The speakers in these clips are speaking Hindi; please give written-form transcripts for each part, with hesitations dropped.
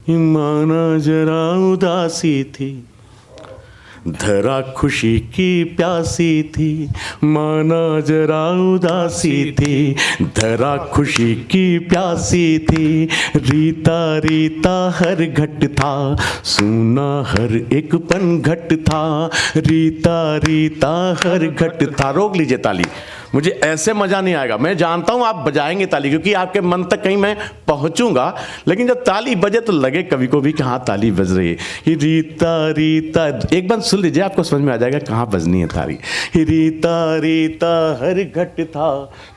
माना जरा उदासी थी, धरा खुशी की प्यासी थी। माना जरा उदासी थी, धरा खुशी की प्यासी थी। रीता रीता हर घट था, सूना हर एक पन घट था। रीता रीता हर घट था। रोक लीजिए ताली, मुझे ऐसे मज़ा नहीं आएगा। मैं जानता हूँ आप बजाएंगे ताली, क्योंकि आपके मन तक कहीं मैं पहुँचूंगा, लेकिन जब ताली बजे तो लगे कभी को भी कि हाँ ताली बज रही है। ये रीता रीता, एक बार सुन लीजिए, आपको समझ में आ जाएगा कहाँ बजनी है ताली। रीता रीता हर घट था,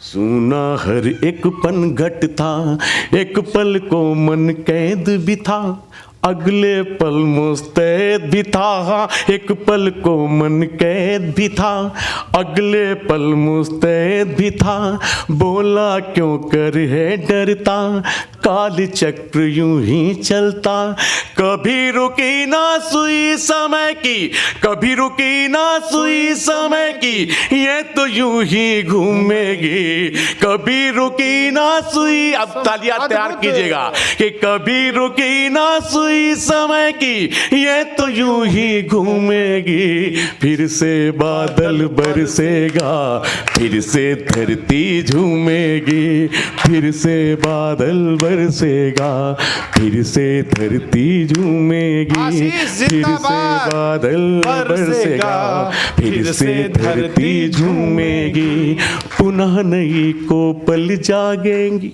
सूना हर एक पन घट था। एक पल को मन कैद भी था, अगले पल मुस्तैद भी था। एक पल को मन कैद भी था, अगले पल मुस्तैद भी था। बोला क्यों कर है डरता, काल चक्र यूं ही चलता। कभी रुकी ना सुई समय की, कभी रुकी ना सुई समय की, ये तो यूं ही घूमेगी। कभी रुकी ना सुई, अब तालियां तैयार कीजिएगा, कि कभी रुकी ना सुई समय की, ये तो यूं ही घूमेगी। फिर से बादल बरसेगा, फिर से धरती झूमेगी। फिर से बादल बरसेगा, फिर से धरती झूमेगी। फिर से बादल बरसेगा, फिर से धरती झूमेगी। पुनः नई कोपल जागेंगी,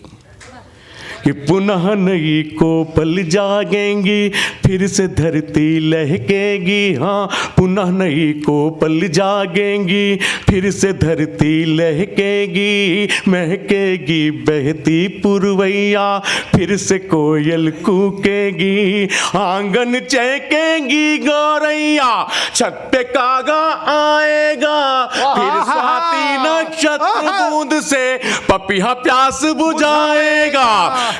कि पुनः नई कोपल जागेंगी। फिर से धरती लहकेगी, हाँ पुनः नई कोपल जागेंगी। फिर से धरती लहकेगी, महकेगी बहती पुरवैया। फिर से कोयल कूकेगी, आंगन चहकेंगी गौरैया। छत पे कागा आएगा, फिर स्वाति नक्षत्र बूंद से पपीहा प्यास बुझाएगा।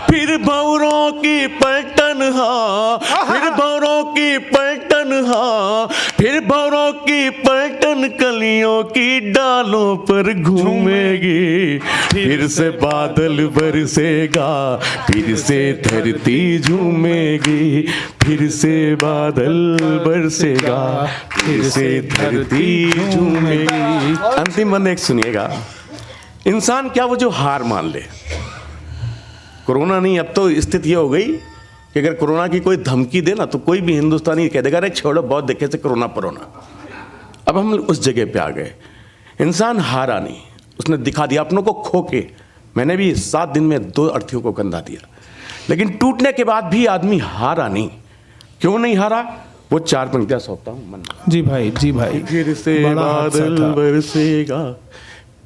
फिर भंवरों की पलटन, हाँ फिर भंवरों की पलटन, हाँ फिर भंवरों की पलटन कलियों की डालों पर घूमेगी। फिर से बादल बरसेगा, फिर से धरती झूमेगी। फिर से बादल बरसेगा, फिर से धरती झूमेगी। अंतिम बंद एक सुनिएगा, इंसान क्या वो जो हार मान ले। कोरोना नहीं, अब तो स्थिति ये हो गई कि अगर कोरोना की कोई धमकी दे ना तो कोई भी हिंदुस्तानी कह देगा अरे छोड़ो बहुत देखे से कोरोना परोना। अब हम उस जगह पे आ गए। इंसान हारा नहीं, उसने दिखा दिया अपनों को खो के। मैंने भी 7 दिन में 2 अर्थीयों को कंधा दिया, लेकिन टूटने के बाद भी आदमी हारा नहीं। क्यों नहीं हारा, वो 4 पंक्तियां सौंपता हूँ मन। जी भाई, जी भाई। फिर से बादल बरसेगा,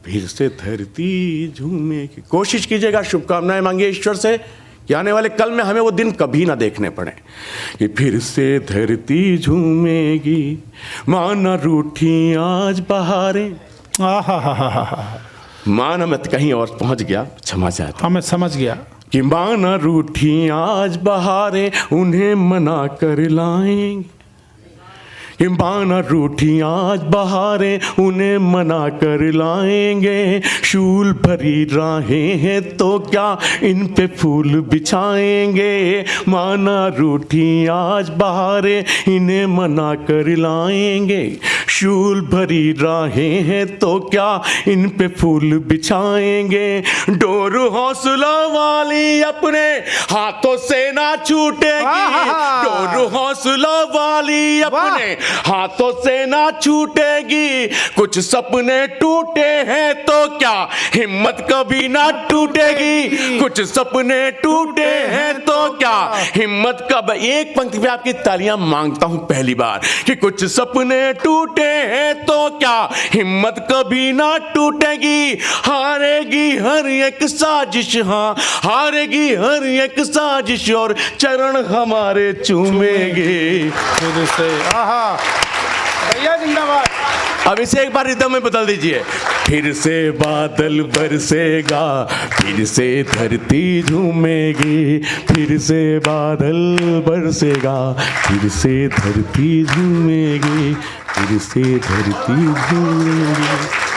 फिर से धरती झूमेगी। कोशिश कीजिएगा, शुभकामनाएं मांगिए ईश्वर से कि आने वाले कल में हमें वो दिन कभी ना देखने पड़े। कि फिर से धरती झूमेगी, माना रूठी आज बहारें। माना मत कहीं और पहुंच गया, क्षमा चाहता। हाँ मैं समझ गया। कि माना रूठी आज बहारें, उन्हें मना कर लाएंगे। माना रूठी आज बहारें, उन्हें मना कर लाएंगे। शूल भरी राहें हैं तो क्या इन पे फूल बिछाएंगे। माना रूठी आज बहारें, इन्हें मना कर लाएंगे। शूल भरी राहें हैं तो क्या इन पे फूल बिछाएंगे। डोर हौसला वाली अपने हाथों से ना छूटेगी। डोर हौसला वाली अपने हाथों से ना छूटेगी। कुछ सपने टूटे हैं तो क्या हिम्मत कभी ना टूटेगी। कुछ सपने टूटे हैं तो क्या हिम्मत कब। एक पंक्ति पे आपकी तालियां मांगता हूं पहली बार, कि कुछ सपने टूटे हैं तो क्या हिम्मत कभी ना टूटेगी। हारेगी हर एक साजिश, हाँ हारेगी हर एक साजिश, और चरण हमारे चूमेगी। फिर से भैया जिंदाबाद। अब इसे एक बार रिदम में बदल दीजिए। फिर से बादल बरसेगा, फिर से धरती झूमेगी। फिर से बादल बरसेगा, फिर से धरती झूमेगी। फिर से धरती झूमेगी।